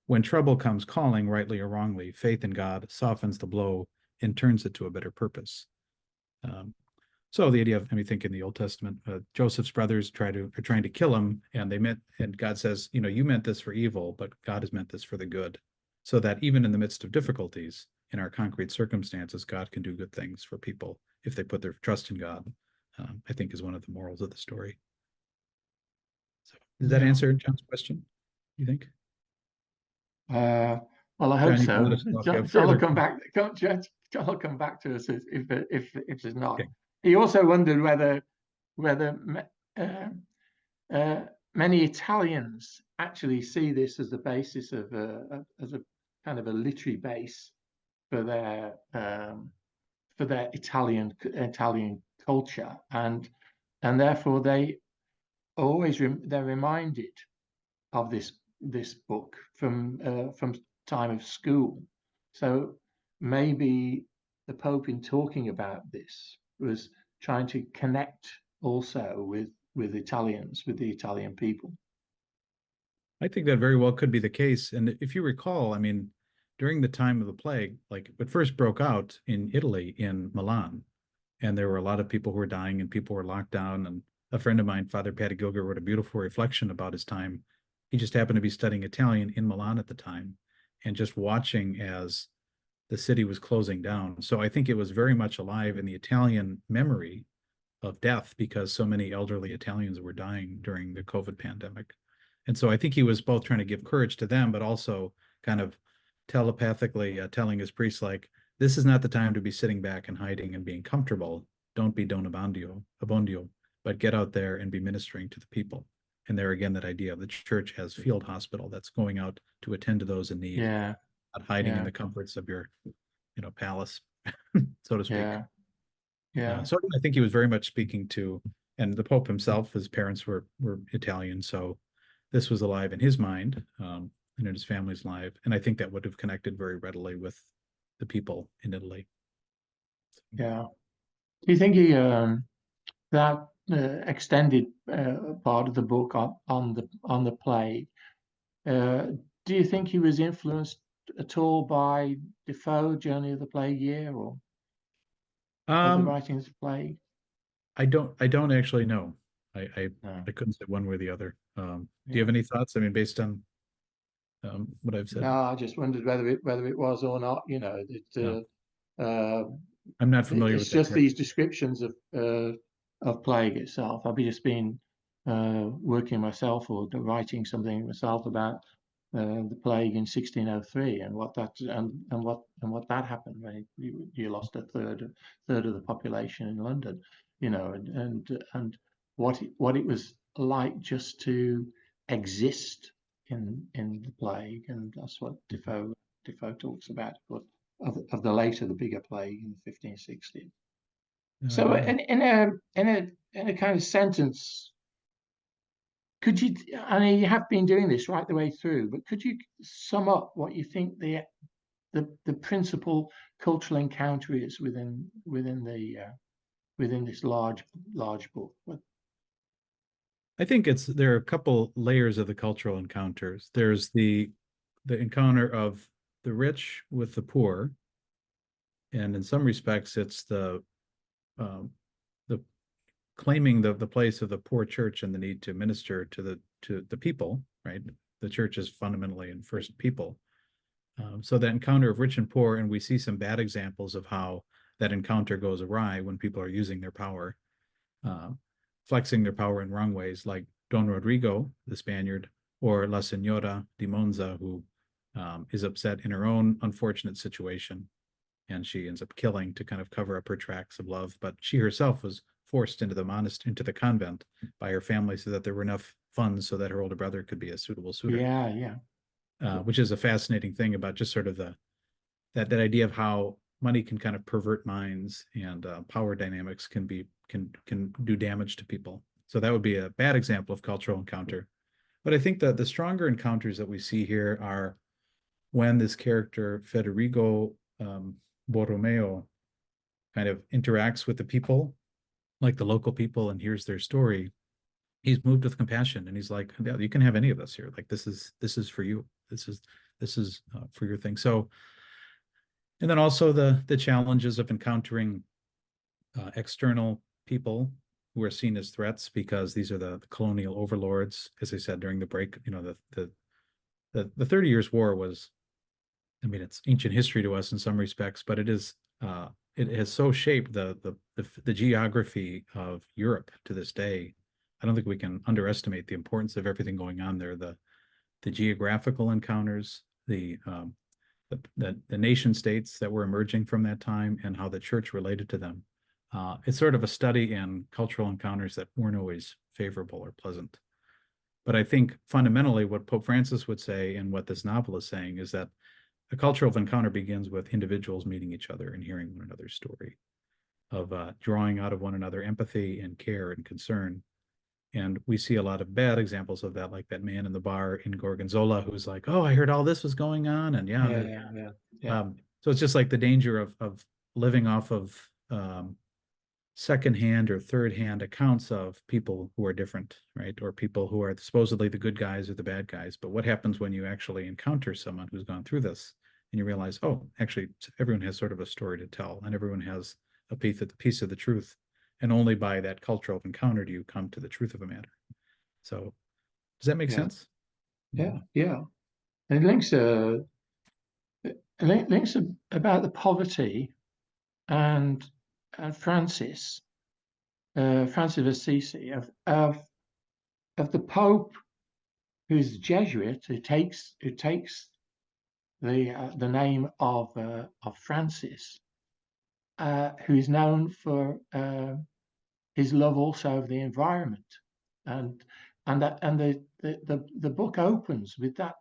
when trouble comes calling, rightly or wrongly, faith in God softens the blow and turns it to a better purpose. So the idea of, think in the Old Testament, Joseph's brothers are trying to kill him, and God says, you meant this for evil, but God has meant this for the good. So that even in the midst of difficulties, in our concrete circumstances, God can do good things for people if they put their trust in God, I think is one of the morals of the story. So does that answer John's question, you think? Well, I hope John, you can so. let us know if you have John will further. come back. John will come back to us if there's not. Okay. He also wondered whether many Italians actually see this as the basis of as a kind of a literary base for their Italian culture, and therefore they always they're reminded of this book from time of school. So maybe the Pope, in talking about this, was trying to connect also with Italians, with the Italian people. I think that very well could be the case. And if you recall, during the time of the plague, like it first broke out in Italy, in Milan, and there were a lot of people who were dying and people were locked down. And a friend of mine, Father Patty Gilger, wrote a beautiful reflection about his time. He just happened to be studying Italian in Milan at the time and just watching as the city was closing down. So I think it was very much alive in the Italian memory of death because so many elderly Italians were dying during the COVID pandemic. And so I think he was both trying to give courage to them, but also kind of telepathically telling his priests, like, this is not the time to be sitting back and hiding and being comfortable. Don't be don abbondio, but get out there and be ministering to the people. And there again, that idea of the church as field hospital that's going out to attend to those in need, Yeah, not hiding in the comforts of your, palace, so to speak. Yeah. So I think he was very much speaking to, and the Pope himself, his parents were Italian, so this was alive in his mind, and in his family's life, and I think that would have connected very readily with the people in Italy. Yeah. Do you think he that extended part of the book on the plague? Do you think he was influenced at all by Defoe, Journey of the Plague Year, or the writings of Plague? I don't actually know. I No. couldn't say one way or the other. Do you have any thoughts? Based on what I've said. No, I just wondered whether it was or not. I'm not familiar It's with that just part. these descriptions of plague itself. I've just been working myself or writing something myself about the plague in 1603 and what that happened when you lost a third of the population in London, and what it was like just to exist in the plague, and that's what Defoe talks about, but of the later, the bigger plague in the 1560s. So in a kind of sentence, could you, I mean, you have been doing this right the way through, but could you sum up what you think the principal cultural encounter is within this large book? I think there are a couple layers of the cultural encounters. There's the encounter of the rich with the poor, and in some respects, it's the claiming the place of the poor church and the need to minister to the people, right? The church is fundamentally and first people. So that encounter of rich and poor, and we see some bad examples of how that encounter goes awry when people are using their power, flexing their power in wrong ways, like Don Rodrigo, the Spaniard, or La Señora de Monza, who is upset in her own unfortunate situation, and she ends up killing to kind of cover up her tracks of love. But she herself was forced into the monastery, into the convent by her family, so that there were enough funds so that her older brother could be a suitable suitor. Yeah. Which is a fascinating thing about just sort of that idea of how money can kind of pervert minds, and power dynamics can do damage to people. So that would be a bad example of cultural encounter. But I think that the stronger encounters that we see here are when this character Federico Borromeo kind of interacts with the people, like the local people, and hears their story. He's moved with compassion, and he's like, yeah, you can have any of this here. Like, this is for you. This is for your thing. So, and then also the challenges of encountering external people who are seen as threats, because these are the colonial overlords. As I said during the break, the 30 Years' War was, I mean, it's ancient history to us in some respects, but it has so shaped the geography of Europe to this day. I don't think we can underestimate the importance of everything going on there. The geographical encounters, the nation states that were emerging from that time, and how the church related to them. It's sort of a study in cultural encounters that weren't always favorable or pleasant. But I think fundamentally what Pope Francis would say, and what this novel is saying, is that a cultural encounter begins with individuals meeting each other and hearing one another's story, of drawing out of one another empathy and care and concern. And we see a lot of bad examples of that, like that man in the bar in Gorgonzola who's like, oh, I heard all this was going on. And Yeah. So it's just like the danger of living off of secondhand or third-hand accounts of people who are different, right? Or people who are supposedly the good guys or the bad guys. But what happens when you actually encounter someone who's gone through this, and you realize, oh, actually, everyone has sort of a story to tell, and everyone has a piece of the truth. And only by that cultural encounter do you come to the truth of a matter. So does that make sense? Yeah. And it links about the poverty and Francis of Assisi, of the Pope, who's a Jesuit, who takes the name of Francis, who is known for his love also of the environment, and the book opens with that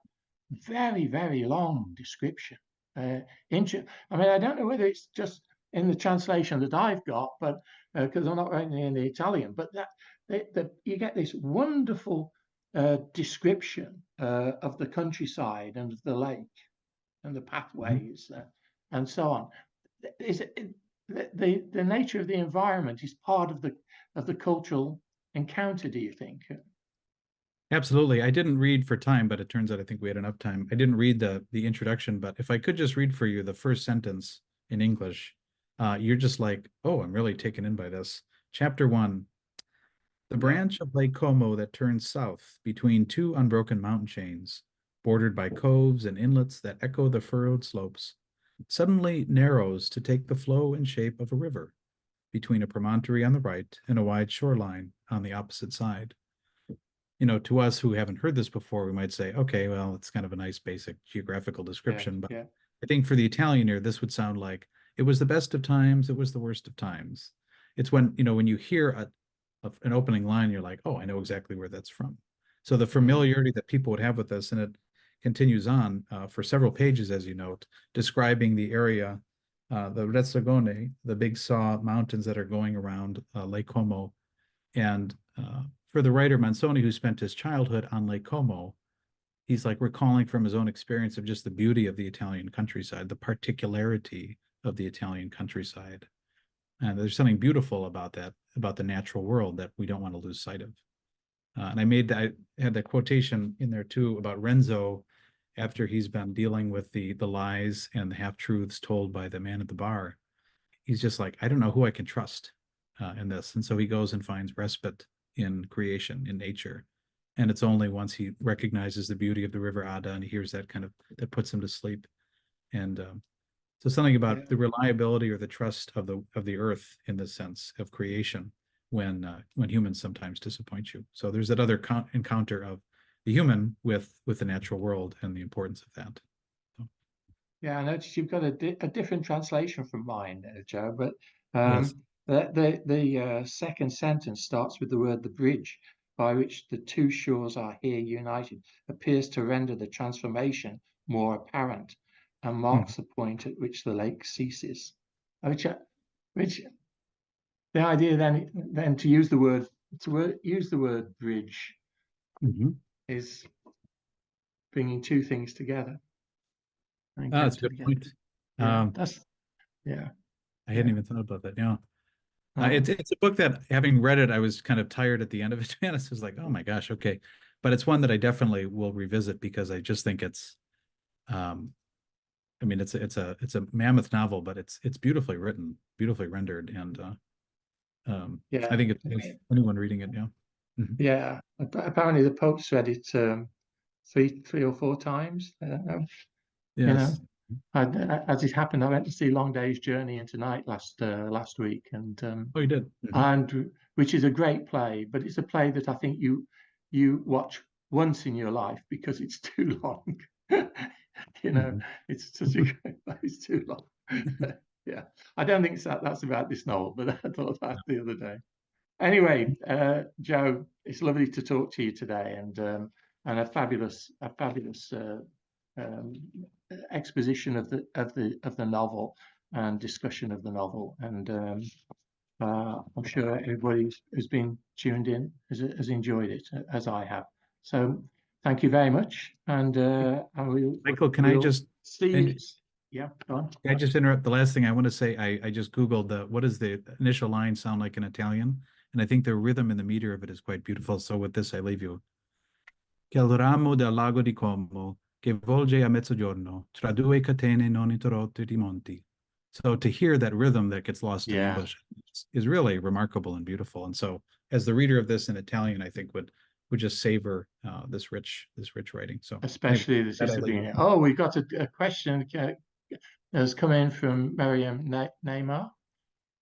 very long description. I mean, I don't know whether it's just in the translation that I've got, but because I'm not writing in the Italian, but you get this wonderful description of the countryside and of the lake and the pathways and so on. Is it, the nature of the environment is part of the cultural encounter, do you think? Absolutely. I didn't read for time, but it turns out I think we had enough time. I didn't read the introduction, but if I could just read for you the first sentence in English, you're just like, oh, I'm really taken in by this. Chapter 1. The branch of Lake Como that turns south between two unbroken mountain chains, bordered by coves and inlets that echo the furrowed slopes, suddenly narrows to take the flow and shape of a river, between a promontory on the right and a wide shoreline on the opposite side. To us who haven't heard this before, we might say, okay, well, it's kind of a nice basic geographical description. But I think for the Italian ear, this would sound like it was the best of times, it was the worst of times. It's when you hear an opening line, you're like, oh, I know exactly where that's from. So the familiarity that people would have with this, and it continues on for several pages, as you note, describing the area, the Rezzagone, the big saw mountains that are going around Lake Como. And for the writer Manzoni, who spent his childhood on Lake Como, he's like recalling from his own experience of just the beauty of the Italian countryside, the particularity of the Italian countryside. And there's something beautiful about that, about the natural world, that we don't want to lose sight of. And I had that quotation in there too about Renzo, after he's been dealing with the lies and the half-truths told by the man at the bar. He's just like, I don't know who I can trust. in this. And so he goes and finds respite in creation, in nature. And it's only once he recognizes the beauty of the river Ada and he hears that that puts him to sleep. And so something about the reliability or the trust of the earth in the sense of creation when humans sometimes disappoint you. So there's that other encounter of the human with the natural world and the importance of that. So. Yeah, I noticed you've got a different translation from mine, Joe, but Yes. the second sentence starts with the word "the bridge," by which the two shores are here united, appears to render the transformation more apparent and marks the point at which the lake ceases. Which the idea then to use the word bridge is bringing two things together. That's a good point. I hadn't even thought about that. Yeah. It's a book that, having read it, I was kind of tired at the end of it. And it was like, oh my gosh, okay. But it's one that I definitely will revisit because I just think it's, I mean, it's a mammoth novel, but it's beautifully written, beautifully rendered, and I think it's anyone reading it, yeah. Yeah, apparently the Pope's read it three or four times. I don't know. Yes. As it happened, I went to see Long Day's Journey into Night last week, and oh, you did, and which is a great play, but it's a play that I think you watch once in your life because it's too long. It's such a great play. It's too long. Yeah, I don't think that's about this novel, but I thought that the other day. Anyway, Joe, it's lovely to talk to you today, and a fabulous exposition of the novel and discussion of the novel, and I'm sure everybody who's been tuned in has enjoyed it as I have. So thank you very much, and Michael, can I just see you? Yeah, go on. Can I just interrupt? The last thing I want to say, I just Googled what does the initial line sound like in Italian? And I think the rhythm and the meter of it is quite beautiful. So with this, I leave you. Che il ramo del lago di Como, che volge a mezzogiorno, tra due catene non interrotte di monti. So to hear that rhythm that gets lost in English is really remarkable and beautiful. And so as the reader of this in Italian, I think would just savor this rich writing. So especially this is the beginning. Oh, we got a question has come in from Miriam Neymar.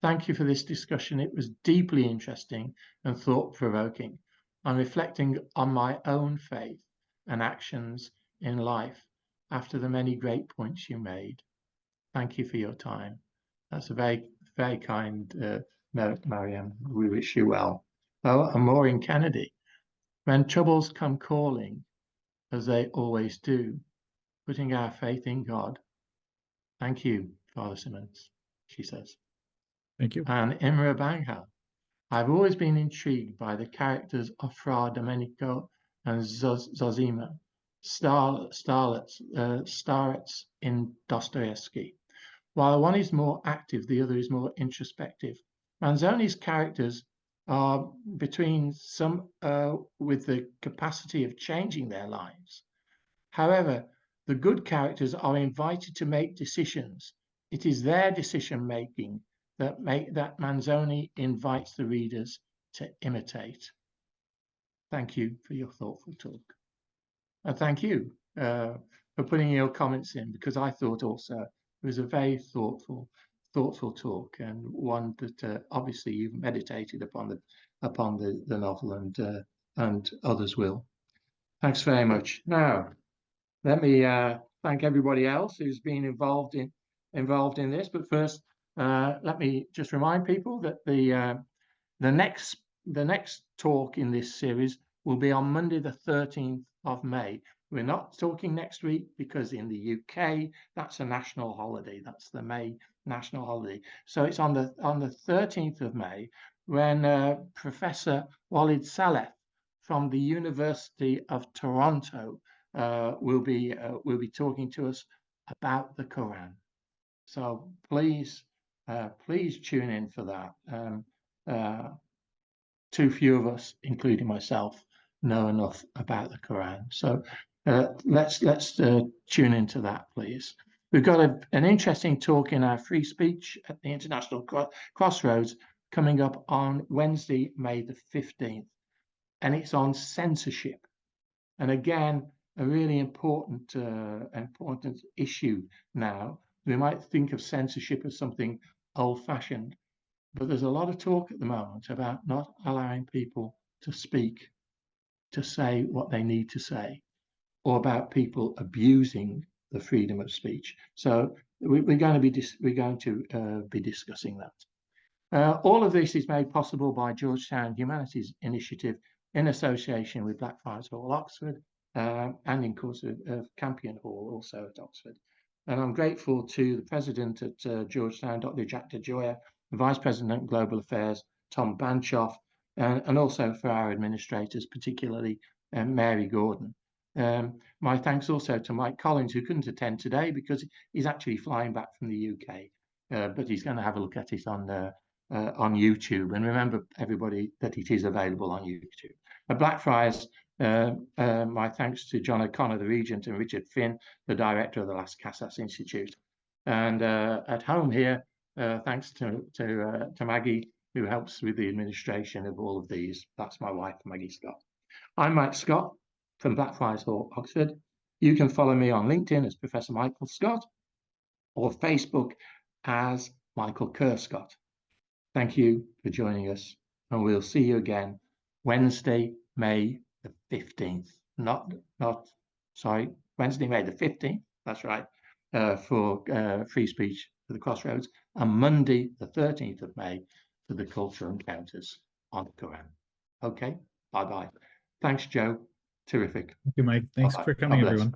Thank you for this discussion. It was deeply interesting and thought-provoking. I'm reflecting on my own faith and actions in life after the many great points you made. Thank you for your time. That's a very, very kind Mariam. We wish you well. Oh, and Maureen Kennedy. When troubles come calling, as they always do, putting our faith in God. Thank you, Father Simmons, she says. Thank you. And Imra Bangha. I've always been intrigued by the characters of Fra Domenico and Zosima, starlets in Dostoevsky. While one is more active, the other is more introspective. Manzoni's characters are between some with the capacity of changing their lives. However, the good characters are invited to make decisions. It is their decision making that Manzoni invites the readers to imitate. Thank you for your thoughtful talk. And thank you for putting your comments in, because I thought also it was a very thoughtful talk, and one that obviously you've meditated upon the novel, and others will. Thanks very much. Now, let me thank everybody else who's been involved in this. But first, let me just remind people that the next talk in this series will be on Monday, the 13th of May. We're not talking next week because in the UK that's a national holiday. That's the May national holiday. So it's on the 13th of May when Professor Walid Saleh from the University of Toronto will be talking to us about the Quran. So please tune in for that. Too few of us, including myself, know enough about the Quran. So let's tune into that, please. We've got an interesting talk in our free speech at the International Crossroads coming up on Wednesday, May the 15th, and it's on censorship. And again, a really important issue now. We might think of censorship as something old-fashioned, but there's a lot of talk at the moment about not allowing people to speak, to say what they need to say, or about people abusing the freedom of speech. So we're going to be discussing that. All of this is made possible by Georgetown Humanities Initiative in association with Blackfriars Hall, Oxford, and in course of Campion Hall, also at Oxford. And I'm grateful to the president at Georgetown, Dr. Jack DeJoya, the vice president of Global Affairs, Tom Banchoff, and also for our administrators, particularly Mary Gordon. My thanks also to Mike Collins, who couldn't attend today because he's actually flying back from the UK, but he's going to have a look at it on YouTube. And remember, everybody, that it is available on YouTube. At Blackfriars, my thanks to John O'Connor, the Regent, and Richard Finn, the Director of the Las Casas Institute. And at home here, thanks to Maggie, who helps with the administration of all of these. That's my wife, Maggie Scott. I'm Mike Scott from Blackfriars Hall, Oxford. You can follow me on LinkedIn as Professor Michael Scott, or Facebook as Michael Kerr Scott. Thank you for joining us, and we'll see you again Wednesday, May the 15th. Wednesday, May the 15th. That's right, for Free Speech for the Crossroads, and Monday, the 13th of May, for the Cultural Encounters on the Quran. Okay, bye-bye. Thanks, Joe. Terrific. Thank you, Mike. Thanks for coming, everyone.